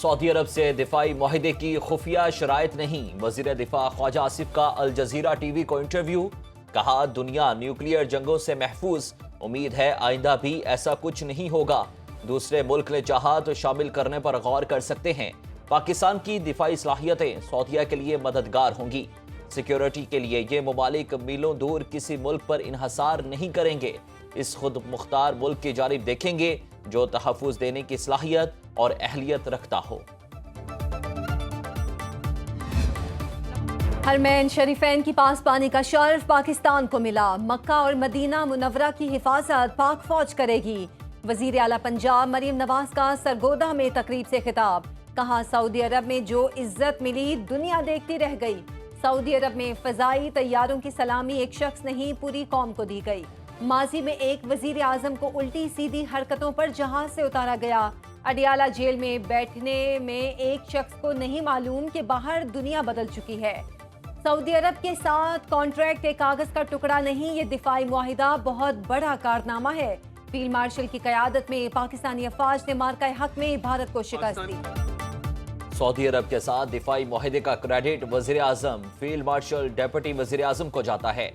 سعودی عرب سے دفاعی معاہدے کی خفیہ شرائط نہیں، وزیر دفاع خواجہ آصف کا الجزیرہ ٹی وی کو انٹرویو، کہا دنیا نیوکلیئر جنگوں سے محفوظ، امید ہے آئندہ بھی ایسا کچھ نہیں ہوگا، دوسرے ملک نے چاہا تو شامل کرنے پر غور کر سکتے ہیں، پاکستان کی دفاعی صلاحیتیں سعودیہ کے لیے مددگار ہوں گی، سیکیورٹی کے لیے یہ ممالک میلوں دور کسی ملک پر انحصار نہیں کریں گے، اس خود مختار ملک کی جانب دیکھیں گے جو تحفظ دینے کی صلاحیت اور اہلیت رکھتا ہو۔ حرمین شریفین کی پاسبانی کا شرف پاکستان کو ملا، مکہ اور مدینہ منورہ کی حفاظت پاک فوج کرے گی، وزیر اعلیٰ پنجاب مریم نواز کا سرگودہ میں تقریب سے خطاب، کہا سعودی عرب میں جو عزت ملی دنیا دیکھتی رہ گئی، سعودی عرب میں فضائی طیاروں کی سلامی ایک شخص نہیں پوری قوم کو دی گئی، ماضی میں ایک وزیر اعظم کو الٹی سیدھی حرکتوں پر جہاز سے اتارا گیا، اڈیالہ جیل میں بیٹھنے میں ایک شخص کو نہیں معلوم کہ باہر دنیا بدل چکی ہے، سعودی عرب کے ساتھ کانٹریکٹ ایک کاغذ کا ٹکڑا نہیں، یہ دفاعی معاہدہ بہت بڑا کارنامہ ہے، فیلڈ مارشل کی قیادت میں پاکستانی افواج نے مارکہ حق میں بھارت کو شکست دی۔ سعودی عرب کے ساتھ دفاعی معاہدے کا کریڈٹ وزیر اعظم، فیلڈ مارشل، ڈیپٹی وزیر اعظم کو جاتا ہے،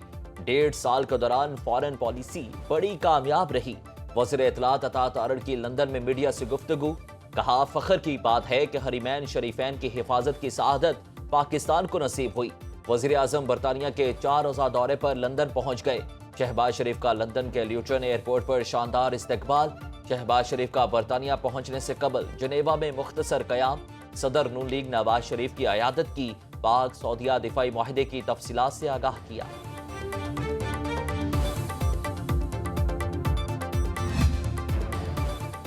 1.5 سال کے دوران فارن پالیسی بڑی کامیاب رہی، وزیر اطلاعات عطا تارڑ کی لندن میں میڈیا سے گفتگو، کہا فخر کی بات ہے کہ حرمین شریفین کی حفاظت کی سعادت پاکستان کو نصیب ہوئی، وزیر اعظم برطانیہ کے 4 روزہ دورے پر لندن پہنچ گئے، شہباز شریف کا لندن کے لیوٹن ایئرپورٹ پر شاندار استقبال، شہباز شریف کا برطانیہ پہنچنے سے قبل جنیوا میں مختصر قیام، صدر نون لیگ نواز شریف کی عیادت کی، پاک سعودیہ دفاعی معاہدے کی تفصیلات سے آگاہ کیا۔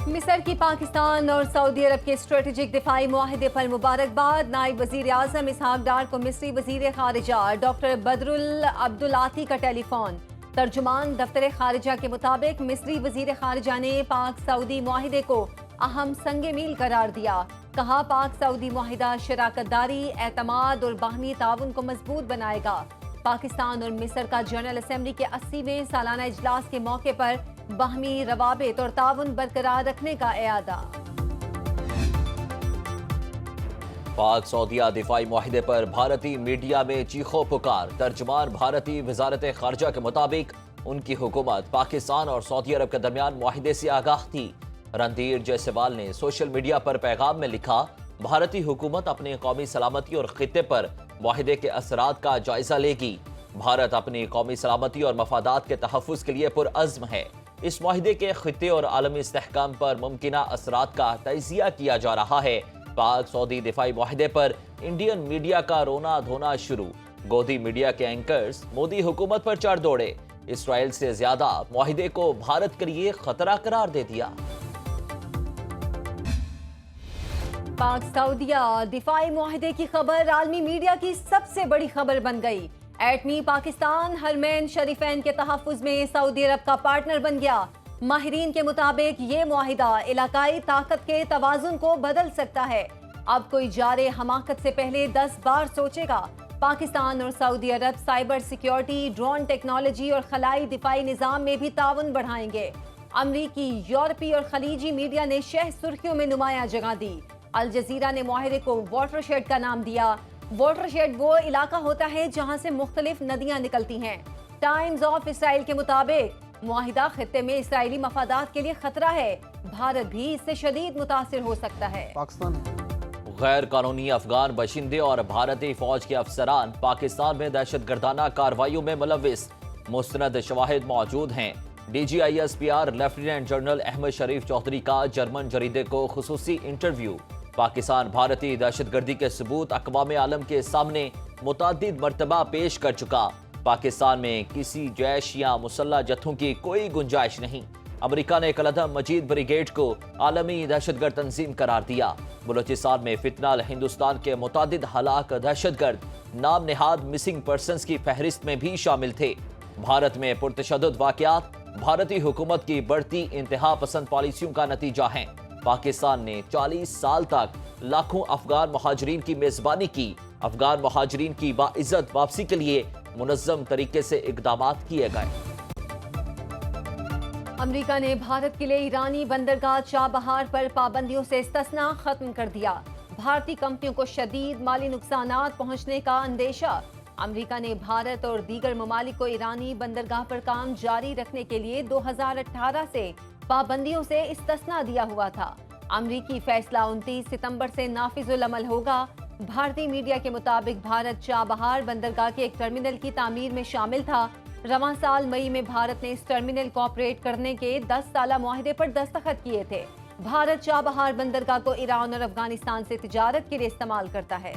مصر کی پاکستان اور سعودی عرب کے اسٹریٹجک دفاعی معاہدے پر مبارکباد، نائب وزیر اعظم اسحاق ڈار کو مصری وزیر خارجہ ڈاکٹر بدر العبدالعاطی کا ٹیلی فون، ترجمان دفتر خارجہ کے مطابق مصری وزیر خارجہ نے پاک سعودی معاہدے کو اہم سنگ میل قرار دیا، کہا پاک سعودی معاہدہ شراکت داری، اعتماد اور باہمی تعاون کو مضبوط بنائے گا، پاکستان اور مصر کا جنرل اسمبلی کے 80ویں سالانہ اجلاس کے موقع پر باہمی روابط اور تعاون برقرار رکھنے کا اعادہ۔ پاک سعودیہ دفاعی معاہدے پر بھارتی میڈیا میں چیخو پکار، ترجمان بھارتی وزارت خارجہ کے مطابق ان کی حکومت پاکستان اور سعودی عرب کے درمیان معاہدے سے آگاہ تھی، رندھیر جیسوال نے سوشل میڈیا پر پیغام میں لکھا، بھارتی حکومت اپنی قومی سلامتی اور خطے پر معاہدے کے اثرات کا جائزہ لے گی، بھارت اپنی قومی سلامتی اور مفادات کے تحفظ کے لیے پرعزم ہے، اس معاہدے کے خطے اور عالمی استحکام پر ممکنہ اثرات کا تجزیہ کیا جا رہا ہے، پاک سعودی دفاعی معاہدے پر انڈین میڈیا کا رونا دھونا شروع، گودی میڈیا کے اینکرز مودی حکومت پر چڑھ دوڑے، اسرائیل سے زیادہ معاہدے کو بھارت کے لیے خطرہ قرار دے دیا۔ پاک سعودیہ دفاعی معاہدے کی خبر عالمی میڈیا کی سب سے بڑی خبر بن گئی، ایٹمی پاکستان حرمین شریفین کے تحفظ میں سعودی عرب کا پارٹنر بن گیا، ماہرین کے مطابق یہ معاہدہ علاقائی طاقت کے توازن کو بدل سکتا ہے، اب کوئی جارے حماقت سے پہلے 10 بار سوچے گا، پاکستان اور سعودی عرب سائبر سیکیورٹی، ڈرون ٹیکنالوجی اور خلائی دفاعی نظام میں بھی تعاون بڑھائیں گے، امریکی، یورپی اور خلیجی میڈیا نے شہ سرخیوں میں نمایاں جگہ دی، الجزیرہ نے معاہدے کو واٹر شیڈ کا نام دیا، واٹر شیڈ وہ علاقہ ہوتا ہے جہاں سے مختلف ندیاں نکلتی ہیں، ٹائمز آف اسرائیل کے مطابق معاہدہ خطے میں اسرائیلی مفادات کے لیے خطرہ ہے، بھارت بھی اس سے شدید متاثر ہو سکتا ہے۔ غیر قانونی افغان باشندے اور بھارتی فوج کے افسران پاکستان میں دہشت گردانہ کارروائیوں میں ملوث، مستند شواہد موجود ہیں، D G I S P R lieutenant general Ahmed Sharif Chaudhry کا جرمن جریدے کو خصوصی انٹرویو، پاکستان بھارتی دہشت گردی کے ثبوت اقوام عالم کے سامنے متعدد مرتبہ پیش کر چکا، پاکستان میں کسی جیش یا مسلح جتھوں کی کوئی گنجائش نہیں، امریکہ نے کلدھم مجید بریگیڈ کو عالمی دہشت گرد تنظیم قرار دیا، بلوچستان میں فتنہ ہندوستان کے متعدد ہلاک دہشت گرد نام نہاد مسنگ پرسنز کی فہرست میں بھی شامل تھے، بھارت میں پرتشدد واقعات بھارتی حکومت کی بڑھتی انتہا پسند پالیسیوں کا نتیجہ ہیں، پاکستان نے 40 سال تک لاکھوں افغان مہاجرین کی میزبانی کی، افغان مہاجرین کی باعزت واپسی کے لیے منظم طریقے سے اقدامات کیے گئے۔ امریکہ نے بھارت کے لیے ایرانی بندرگاہ چابہار پر پابندیوں سے استثنا ختم کر دیا۔ بھارتی کمپنیوں کو شدید مالی نقصانات پہنچنے کا اندیشہ۔ امریکہ نے بھارت اور دیگر ممالک کو ایرانی بندرگاہ پر کام جاری رکھنے کے لیے 2018 سے پابندیوں سے استثنا دیا ہوا تھا۔ امریکی فیصلہ 29 ستمبر سے نافذ العمل ہوگا۔ بھارتی میڈیا کے مطابق بھارت چابہار بندرگاہ کے ایک ٹرمینل کی تعمیر میں شامل تھا۔ رواں سال مئی میں بھارت نے اس ٹرمینل کو آپریٹ کرنے کے 10 سالہ معاہدے پر دستخط کیے تھے۔ بھارت چابہار بندرگاہ کو ایران اور افغانستان سے تجارت کے لیے استعمال کرتا ہے۔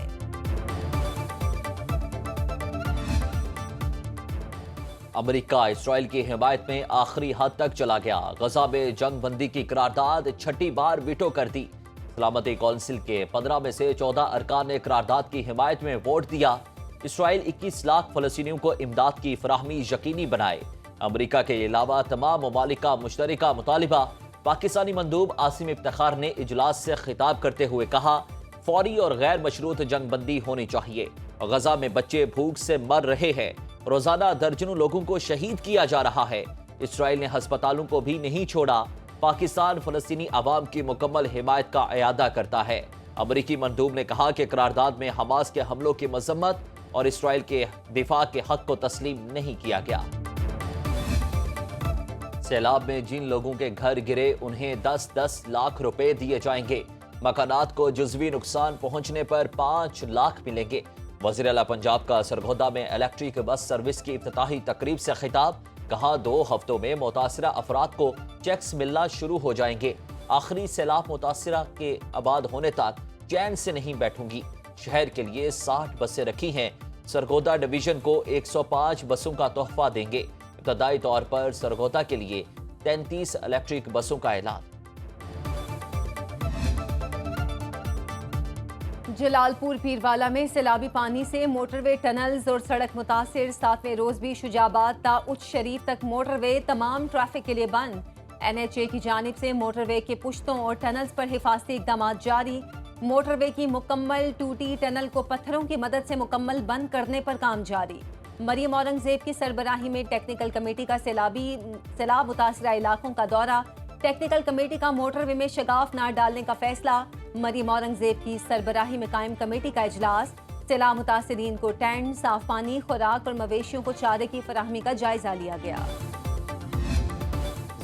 امریکہ اسرائیل کی حمایت میں آخری حد تک چلا گیا۔ غزہ میں جنگ بندی کی قرارداد چھٹی بار ویٹو کر دی۔ سلامتی کونسل کے 15 میں سے 14 ارکان نے قرارداد کی حمایت میں ووٹ دیا۔ اسرائیل 21 لاکھ فلسطینیوں کو امداد کی فراہمی یقینی بنائے۔ امریکہ کے علاوہ تمام ممالک کا مشترکہ مطالبہ۔ پاکستانی مندوب عاصم افتخار نے اجلاس سے خطاب کرتے ہوئے کہا، فوری اور غیر مشروط جنگ بندی ہونی چاہیے۔ غزہ میں بچے بھوک سے مر رہے ہیں۔ روزانہ درجنوں لوگوں کو شہید کیا جا رہا ہے۔ اسرائیل نے ہسپتالوں کو بھی نہیں چھوڑا۔ پاکستان فلسطینی عوام کی مکمل حمایت کا اعادہ کرتا ہے۔ امریکی مندوب نے کہا کہ قرارداد میں حماس کے حملوں کی مذمت اور اسرائیل کے دفاع کے حق کو تسلیم نہیں کیا گیا۔ سیلاب میں جن لوگوں کے گھر گرے انہیں 10 لاکھ روپے دیے جائیں گے۔ مکانات کو جزوی نقصان پہنچنے پر 5 لاکھ ملیں گے۔ وزیر اعلیٰ پنجاب کا سرگودا میں الیکٹرک بس سروس کی افتتاحی تقریب سے خطاب، کہا 2 ہفتوں میں متاثرہ افراد کو چیکس ملنا شروع ہو جائیں گے۔ آخری سیلاب متاثرہ کے آباد ہونے تک چین سے نہیں بیٹھوں گی۔ شہر کے لیے 60 بسیں رکھی ہیں۔ سرگودا ڈویژن کو 105 بسوں کا تحفہ دیں گے۔ ابتدائی طور پر سرگودا کے لیے 33 الیکٹرک بسوں کا اعلان۔ جلال پور پیروالا میں سیلابی پانی سے موٹر وے ٹنلز اور سڑک متاثر۔ 7ویں روز بھی شجاباد تا اچ شریف تک موٹر وے تمام ٹریفک کے لیے بند۔ NHA کی جانب سے موٹر وے کے پشتوں اور ٹنلز پر حفاظتی اقدامات جاری۔ موٹر وے کی مکمل ٹوٹی ٹنل کو پتھروں کی مدد سے مکمل بند کرنے پر کام جاری۔ مریم اورنگزیب کی سربراہی میں ٹیکنیکل کمیٹی کا سیلاب متاثرہ علاقوں کا دورہ۔ ٹیکنیکل کمیٹی کا موٹر وے میں شگاف نہ ڈالنے کا فیصلہ۔ مریم اورنگزیب کی سربراہی میں قائم کمیٹی کا اجلاس۔ سیلاب متاثرین کو ٹینٹ، صاف پانی، خوراک اور مویشیوں کو چارے کی فراہمی کا جائزہ لیا گیا۔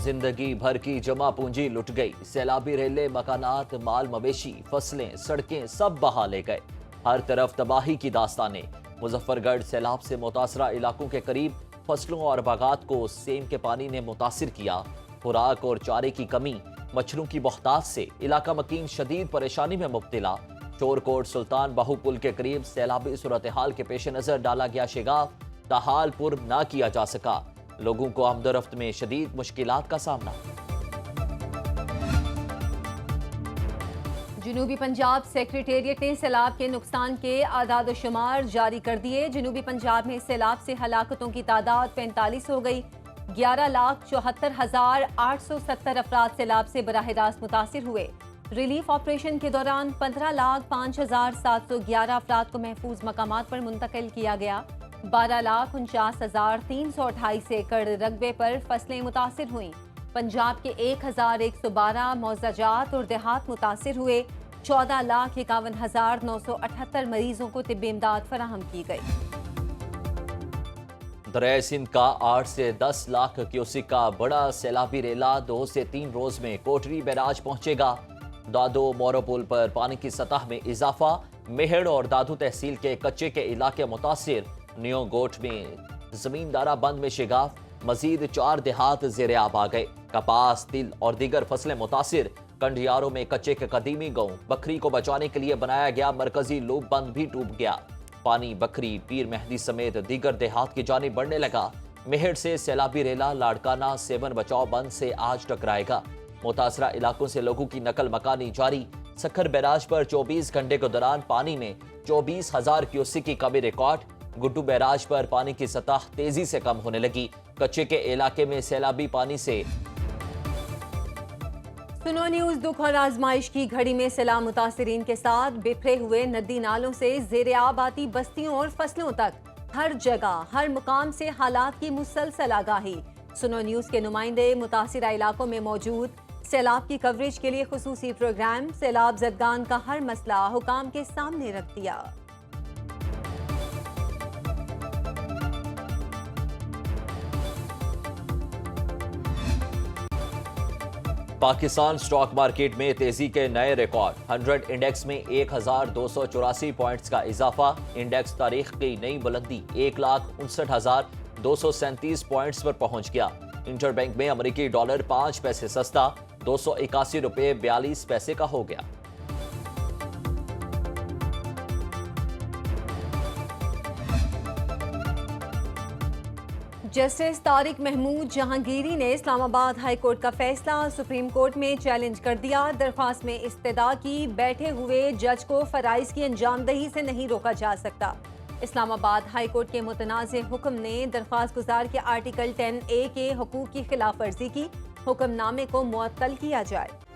زندگی بھر کی جمع پونجی لٹ گئی۔ سیلابی ریلے، مکانات، مال مویشی، فصلیں، سڑکیں سب بہا لے گئے۔ ہر طرف تباہی کی داستانیں۔ مظفر گڑھ سیلاب سے متاثرہ علاقوں کے قریب فصلوں اور باغات کو سیم کے پانی نے متاثر کیا۔ خوراک اور چارے کی کمی، مچھروں کی بہتات سے علاقہ مکین شدید پریشانی میں مبتلا۔ چورکوٹ سلطان باہو پل کے قریب سیلابی صورتحال کے پیش نظر ڈالا گیا شگاف، تاحال پر نہ کیا جا سکا۔ لوگوں کو آمد و رفت میں شدید مشکلات کا سامنا۔ جنوبی پنجاب سیکریٹریٹ نے سیلاب کے نقصان کے اعداد و شمار جاری کر دیے۔ جنوبی پنجاب میں سیلاب سے ہلاکتوں کی تعداد 45 ہو گئی۔ 11,74,870 افراد سیلاب سے براہ راست متاثر ہوئے۔ ریلیف آپریشن کے دوران 15,05,711 افراد کو محفوظ مقامات پر منتقل کیا گیا۔ 12,49,328 ایکڑ رقبے پر فصلیں متاثر ہوئیں۔ پنجاب کے 1,112 معاوضہ جات اور دیہات متاثر ہوئے۔ 14,51,978 مریضوں کو طبی امداد فراہم کی گئی۔ دریائے سندھ کا 8 سے 10 لاکھ کیوسک کا بڑا سیلابی ریلا 2 سے 3 روز میں کوٹری بیراج پہنچے گا۔ دادو مورو پل پر پانی کی سطح میں اضافہ۔ مہڑ اور دادو تحصیل کے کچے کے علاقے متاثر۔ نیو گوٹ میں زمیندارہ بند میں شگاف۔ مزید 4 دیہات زیر آب آ گئے۔ کپاس، تل اور دیگر فصلیں متاثر۔ کنڈیاروں میں کچے کے قدیمی گاؤں بکری کو بچانے کے لیے بنایا گیا مرکزی لوپ بند بھی ڈوب گیا۔ پانی بکری، پیر مہدی سمیت دیگر دیہات کی جانب بڑھنے لگا۔ مہڑ سے سیلابی ریلا لاڑکانہ سیون بچاؤ بند سے آج ٹکرائے گا۔ متاثرہ علاقوں سے لوگوں کی نقل مکانی جاری۔ سکھر بیراج پر 24 گھنٹے کے دوران پانی میں 24,000 کیوسک کی کمی ریکارڈ۔ گڈو بیراج پر پانی کی سطح تیزی سے کم ہونے لگی۔ کچے کے علاقے میں سیلابی پانی سے سنو نیوز دکھ اور آزمائش کی گھڑی میں سیلاب متاثرین کے ساتھ بکھرے ہوئے ندی نالوں سے زیر آب آتی بستیوں اور فصلوں تک ہر جگہ ہر مقام سے حالات کی مسلسل آگاہی۔ سنو نیوز کے نمائندے متاثرہ علاقوں میں موجود، سیلاب کی کوریج کے لیے خصوصی پروگرام، سیلاب زدگان کا ہر مسئلہ حکام کے سامنے رکھ دیا۔ پاکستان سٹاک مارکیٹ میں تیزی کے نئے ریکارڈ، 100 انڈیکس میں 1284 پوائنٹس کا اضافہ، انڈیکس تاریخ کی نئی بلندی 1,59,237 پوائنٹس پر پہنچ گیا۔ انٹر بینک میں امریکی ڈالر 5 پیسے سستا، 281 روپے 42 پیسے کا ہو گیا۔ جسٹس طارق محمود جہانگیری نے اسلام آباد ہائی کورٹ کا فیصلہ سپریم کورٹ میں چیلنج کر دیا۔ درخواست میں استدعا کی بیٹھے ہوئے جج کو فرائض کی انجام دہی سے نہیں روکا جا سکتا۔ اسلام آباد ہائی کورٹ کے متنازع حکم نے درخواست گزار کے آرٹیکل 10A کے حقوق کی خلاف ورزی کی، حکم نامے کو معطل کیا جائے۔